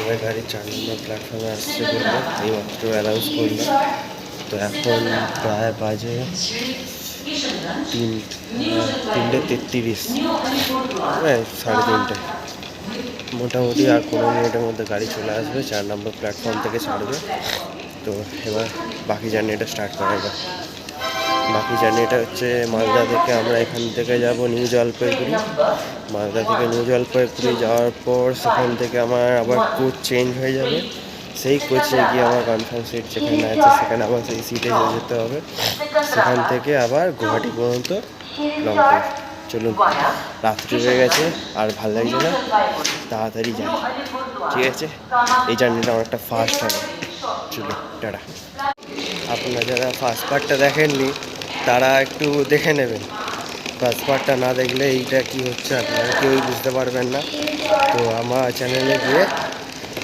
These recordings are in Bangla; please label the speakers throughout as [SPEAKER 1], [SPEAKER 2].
[SPEAKER 1] আমাদের গাড়ি 4 নম্বর প্ল্যাটফর্মে আসছে বললো, এইমাত্র অ্যানাউন্স করলো। তো এখন প্রায় বাজে 3:33, হ্যাঁ 3:30। মোটামুটি আর 15 মিনিটের মধ্যে গাড়ি চলে আসবে, 4 নম্বর প্ল্যাটফর্ম থেকে ছাড়বে। তো এবার বাকি জার্নিটা স্টার্ট করা যাবে। বাকি জার্নিটা হচ্ছে মালদা থেকে আমরা এখান থেকে যাব নিউ জলপাইগুড়ি। মালদা থেকে নিউ জলপাইগুড়ি যাওয়ার পর সেখান থেকে আমার আবার কোচ চেঞ্জ হয়ে যাবে। সেই কোচে গিয়ে আমার কনফার্ম সিট যেখানে আছে সেখানে আবার সেই সিটে যেতে হবে। সেখান থেকে আবার গুয়াহাটি পর্যন্ত লং ট্যুর। চলুন, রাত্রি হয়ে গেছে আর ভালো লাগছে না, তাড়াতাড়ি যাই। ঠিক আছে, এই জার্নিটা অনেকটা ফাস্ট হবে। চলুন, টাটা। আপনারা যারা ফার্স্ট পার্টটা দেখেননি তারা একটু দেখে নেবেন। ফার্স্ট পার্টটা না দেখলে এইটা কি হচ্ছে আপনারা কেউই বুঝতে পারবেন না। তো আমার চ্যানেলে গিয়ে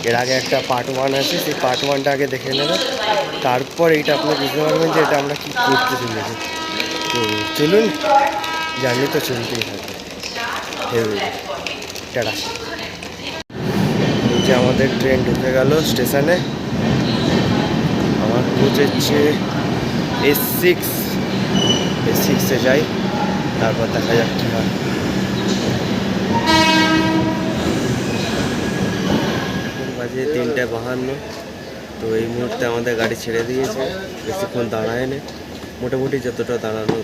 [SPEAKER 1] এর আগে একটা পার্ট 1 আছে, সেই পার্ট 1টা আগে দেখে নেবেন, তারপর এইটা আপনি বুঝতে পারবেন যে এটা আমরা কী করতে চলেছি। তো চলুন, জার্নি তো চলতেই থাকবে। টাটা। যে আমাদের ট্রেন ঢুকে গেল স্টেশনে। আমার কোচ হচ্ছে S6-এ যাই, তারপর দেখা যাক কী হয়। বাজে 3:52। তো এই মুহূর্তে আমাদের গাড়ি ছেড়ে দিয়েছে, বেশিক্ষণ দাঁড়ায় নি, মোটামুটি যতটা দাঁড়ানো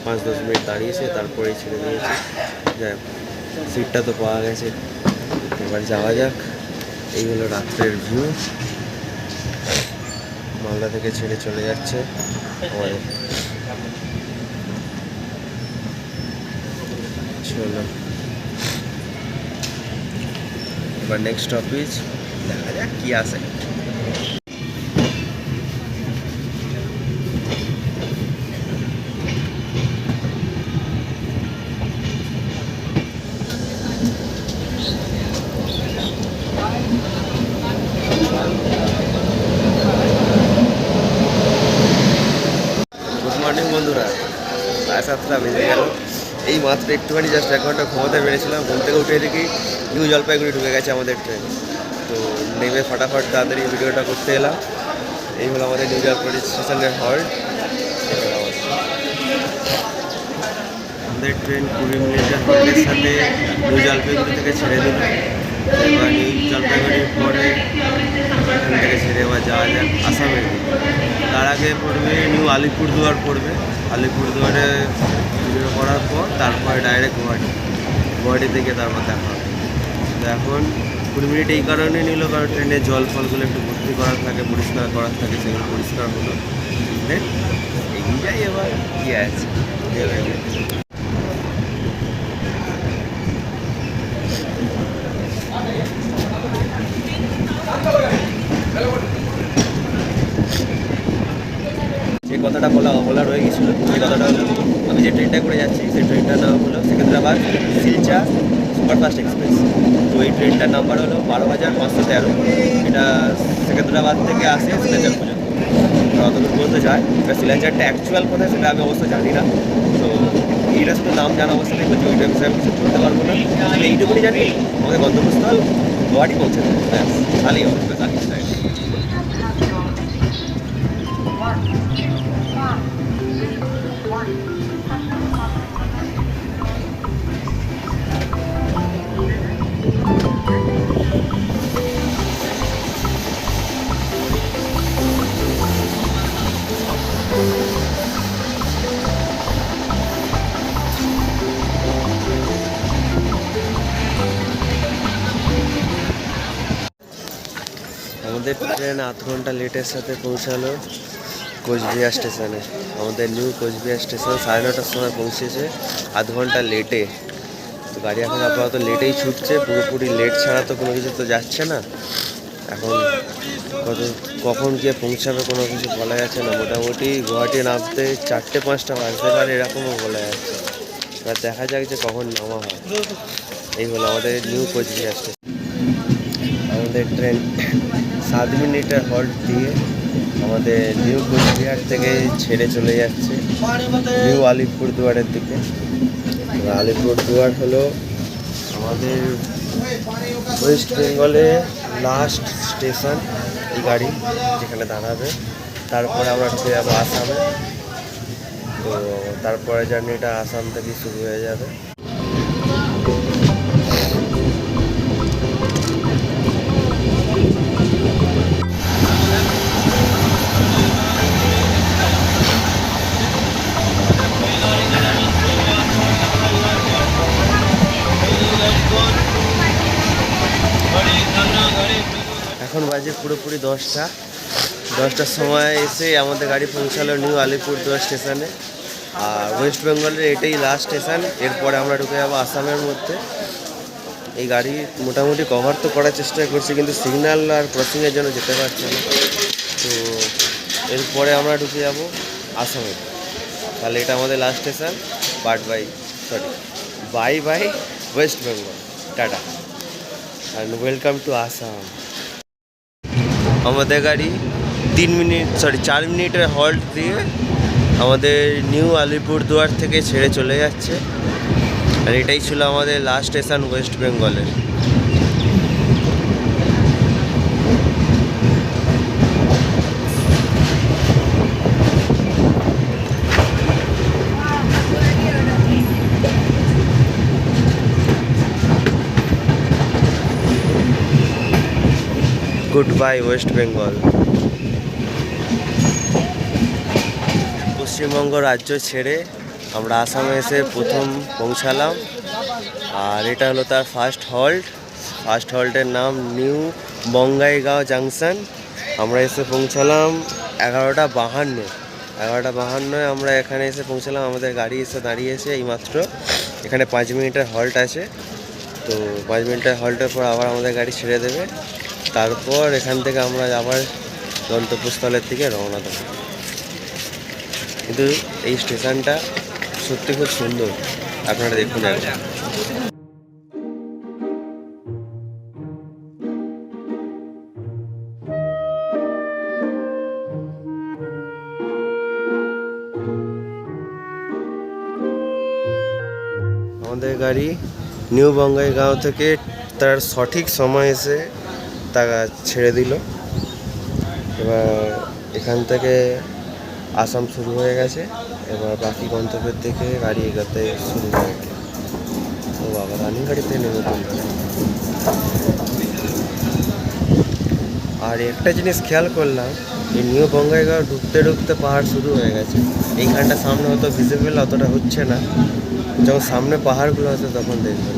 [SPEAKER 1] 5-10 মিনিট দাঁড়িয়েছে, তারপরেই ছেড়ে দিয়েছে। যাই হোক, সিটটা তো পাওয়া গেছে, এবার যাওয়া যাক। এই হলো রাত্রের ভিউ। মালদা থেকে ছেড়ে চলে যাচ্ছে আমাদের। চলো, এবার নেক্সট স্টপেজ দেখা যাক কি আসে। গুড মর্নিং বন্ধুরা, 7:30 বেজে গেল। এই মাত্র একটুখানি জাস্ট 1 ঘন্টা ঘুমাতে পেরেছিলাম। ঘুম থেকে উঠে দেখি নিউ জলপাইগুড়ি ঢুকে গেছে আমাদের ট্রেন। তো নেমে ফটাফট তাড়াতাড়ি ভিডিওটা করতে এলাম। এই হলো আমাদের নিউ জলপাইগুড়ি স্টেশনের হল্ট। আমাদের ট্রেন 20 মিনিটের হল্টের সাথে নিউ জলপাইগুড়ি থেকে ছেড়ে দিল। এবার নিউ জলপাইগুড়ির পরে এখান থেকে ছেড়ে এবার যাওয়া যাক আসামের দিকে। তার আগে পড়বে নিউ আলিপুরদুয়ার পড়বে। আলিপুরদুয়ারে ভিডিও করার পর তারপরে ডাইরেক্ট গুয়াহাটি থেকে তারপর দেখা হবে। তো এখন 20 মিনিট এই কারণে নিল, কারণ ট্রেনের জল ফলগুলো একটু ভর্তি করার থাকে, পরিষ্কার করার থাকে, সেগুলো পরিষ্কার হলো। দেন এগিয়ে যাই এবার, কী আছে। যে কথাটা বলা রয়ে গেছিলো, সেই কথাটা হলো আমি যে ট্রেনটা করে যাচ্ছি সেই ট্রেনটার নাম হলো সেকেন্দ্রাবাদ শিলচর সুপারফাস্ট এক্সপ্রেস। তো এই ট্রেনটার নাম্বার হলো 12,513। এটা সেকেন্দ্রাবাদ থেকে আসে শিলাচর পর্যন্ত, অতদূর পর্যন্ত যায়। এবার শিলাচরটা অ্যাকচুয়াল কোথায় সেটা আমি অবশ্য জানি না। তো এইটা শুধু নাম জানা অবস্থাতেই বলছি, ওইটা বিষয়ে আমি কিছু বলতে পারবো না। আমি এইটুকুনি জানি আমাদের গন্তব্যস্থল গুয়াহাটি পৌঁছে দেবে, ব্যাস তাহলেই অবস্থা জানি। আমাদের ট্রেন 8 ঘন্টা লেটের সাথে পৌঁছালো কোচবিহার স্টেশনে। আমাদের নিউ কোচবিহার স্টেশন 9:30টার সময় পৌঁছেছে, 8 ঘন্টা লেটে। তো গাড়ি এখন আপাতত লেটেই ছুটছে, পুরোপুরি লেট ছাড়া তো কোনো কিছু তো যাচ্ছে না। এখন কখন গিয়ে পৌঁছাবে কোনো কিছু বলা যাচ্ছে না। মোটামুটি গুয়াহাটি নামতে 4টে-5টা বাজতে পারে, এরকমও বলা যাচ্ছে। এবার দেখা যাক যে কখন নামা হয়। এই হলো আমাদের নিউ কোচবিহার স্টেশন। আমাদের ট্রেন 7 মিনিটের হল্ট দিয়ে আমাদের নিউ কোচবিহার থেকে ছেড়ে চলে যাচ্ছে নিউ আলিপুরদুয়ারের দিকে। আলিপুরদুয়ার হলো আমাদের ওয়েস্ট বেঙ্গলে লাস্ট স্টেশন এই গাড়ি যেখানে দাঁড়াবে, তারপরে আমরা ঢুকে যাবো আসামে। তো তারপরে জার্নিটা আসাম থেকে শুরু হয়ে যাবে। এখন বাজে পুরোপুরি 10টার সময় এসে আমাদের গাড়ি পৌঁছালো নিউ আলিপুরদুয়ার স্টেশনে। আর ওয়েস্ট বেঙ্গলের এটাই লাস্ট স্টেশন, এরপরে আমরা ঢুকে যাবো আসামের মধ্যে। এই গাড়ি মোটামুটি কভার তো করার চেষ্টা করছি, কিন্তু সিগন্যাল আর ক্রসিংয়ের জন্য যেতে পারছে না। তো এরপরে আমরা ঢুকে যাবো আসামে। তাহলে এটা আমাদের last station. Bye bye West Bengal, tata and welcome to Assam. আমাদের গাড়ি 4 মিনিটের হল্ট দিয়ে আমাদের নিউ আলিপুরদুয়ার থেকে ছেড়ে চলে যাচ্ছে। আর এটাই ছিল আমাদের লাস্ট স্টেশন ওয়েস্ট বেঙ্গলের। Good bye West Bengal. Paschimbanga রাজ্য ছেড়ে আমরা আসামে এসে প্রথম পৌঁছালাম। আর এটা হলো তার ফার্স্ট হল্টের নাম নিউ বঙ্গাইগাঁও জাংশন। আমরা এসে পৌঁছালাম 11:52 আমরা এখানে এসে পৌঁছালাম। আমাদের গাড়ি এসে দাঁড়িয়েছে এইমাত্র। এখানে 5 মিনিটের হল্ট আছে। তো 5 মিনিটের হল্টের পর আবার আমাদের গাড়ি ছেড়ে দেবে। তারপর এখান থেকে আমরা আবার গন্তব্যস্থলের দিকে রওনা দেবো। কিন্তু এই স্টেশনটা সত্যি খুব সুন্দর, আপনারা দেখুন একবার। আমাদের গাড়ি নিউ বঙ্গাইগাঁও থেকে তার সঠিক সময় এসে তা ছেড়ে দিল। এবার এখান থেকে আসাম শুরু হয়ে গেছে। এবার বাকি গন্তব্যের দিকে গাড়ি এগোতে শুরু হয়ে গেল। ও বাবা, রানিং গাড়িতে নেমে পড়ল। আর একটা জিনিস খেয়াল করলাম, এই নিউ বঙ্গাইগাঁও ঢুকতে ঢুকতে পাহাড় শুরু হয়ে গেছে। এইখানটা সামনে হয়তো ভিজিবল অতটা হচ্ছে না, যখন সামনে পাহাড়গুলো আছে তখন দেখবেন।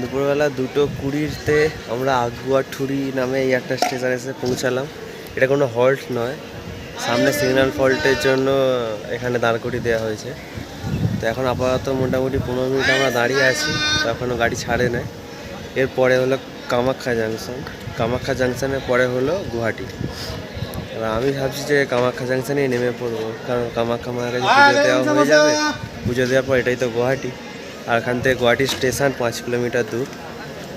[SPEAKER 1] দুপুরবেলা 2:20-তে আমরা আগুয়াঠুরি নামে এই একটা স্টেশনে এসে পৌঁছালাম। এটা কোনো হল্ট নয়, সামনে সিগন্যাল ফল্টের জন্য এখানে দাঁড় করিয়ে দেওয়া হয়েছে। তো এখন আপাতত মোটামুটি 15 মিনিট আমরা দাঁড়িয়ে আছি, তো এখনও গাড়ি ছাড়ে নেয়। এরপরে হলো কামাখ্যা জাংশন। কামাখ্যা জাংশনের পরে হলো গুয়াহাটি। এবার আমি ভাবছি যে কামাখ্যা জাংশনেই নেমে পড়বো, কারণ কামাখ্যা মায়ের কাছে পুজো দেওয়া হয়ে যাবে। পুজো দেওয়ার পর এটাই তো গুয়াহাটি, আর এখান থেকে গুয়াহাটি স্টেশন 5 কিলোমিটার দূর।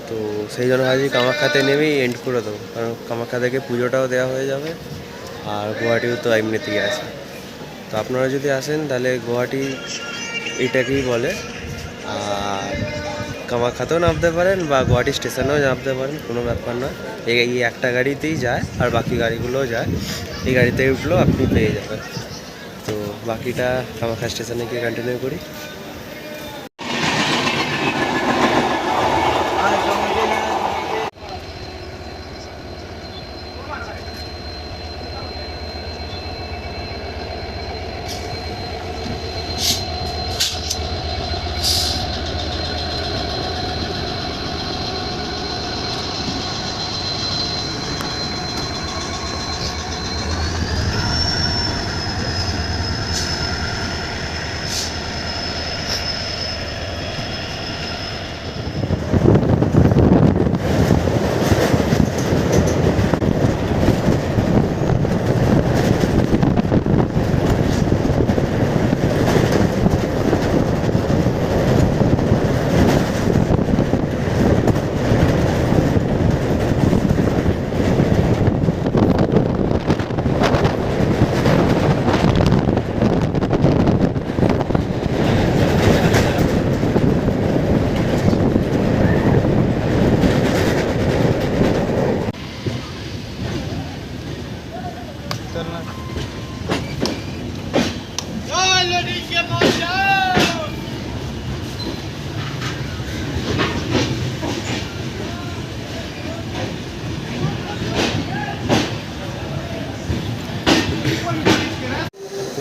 [SPEAKER 1] তো সেই জন্য ভাবছি কামাখ্যাতে নেমেই এন্ড করে দেবো, কারণ কামাখ্যা থেকে পুজোটাও দেওয়া হয়ে যাবে, আর গুয়াহাটিও তো এমনিতেই আছে। তো আপনারা যদি আসেন তাহলে গুয়াহাটি এটাকেই বলে, আর কামাখ্যাতেও নামতে পারেন বা গুয়াহাটি স্টেশনেও নামতে পারেন, কোনো ব্যাপার না। এই একটা গাড়িতেই যায়, আর বাকি গাড়িগুলোও যায়। এই গাড়িতে উঠলেও আপনি পেয়ে যাবেন। তো বাকিটা কামাখ্যা স্টেশনে গিয়ে কন্টিনিউ করি।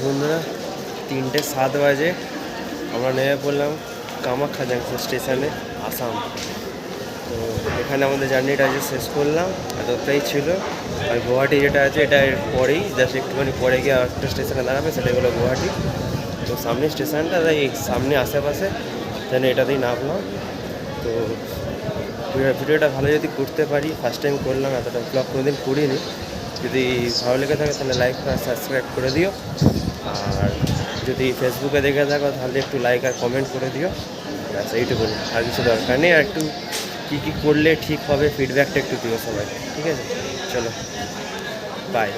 [SPEAKER 1] বন্ধুরা 3:07 বাজে আমরা নেমে পড়লাম কামাখ্যা জাংশন স্টেশনে, আসাম। তো এখানে আমাদের জার্নিটা আজকে শেষ করলাম, এতটাই ছিল। আর গুয়াহাটি যেটা আছে এটা এর পরেই, জাস্ট একটুখানি পরে গিয়ে আরেকটা স্টেশনে দাঁড়াবে, সেটাই হলো গুয়াহাটি। তো সামনে স্টেশনটা, তাই সামনে আশেপাশে যেন এটাতেই নামলাম। তো ভিডিওটা ভালো যদি করতে পারি, ফার্স্ট টাইম করলাম, এতটা ব্লগ কোনোদিন করিনি। যদি ভালো লেগে থাকে তাহলে লাইক আর সাবস্ক্রাইব করে দিও, আর যদি ফেসবুকে দেখে থাকো তাহলে একটু লাইক আর কমেন্ট করে দিও। ব্যাস এইটুকু, আর কিছু দরকার নেই। আর একটু কী কী করলে ঠিক হবে ফিডব্যাকটা একটু দিও সবাই, ঠিক আছে? চলো, বাই।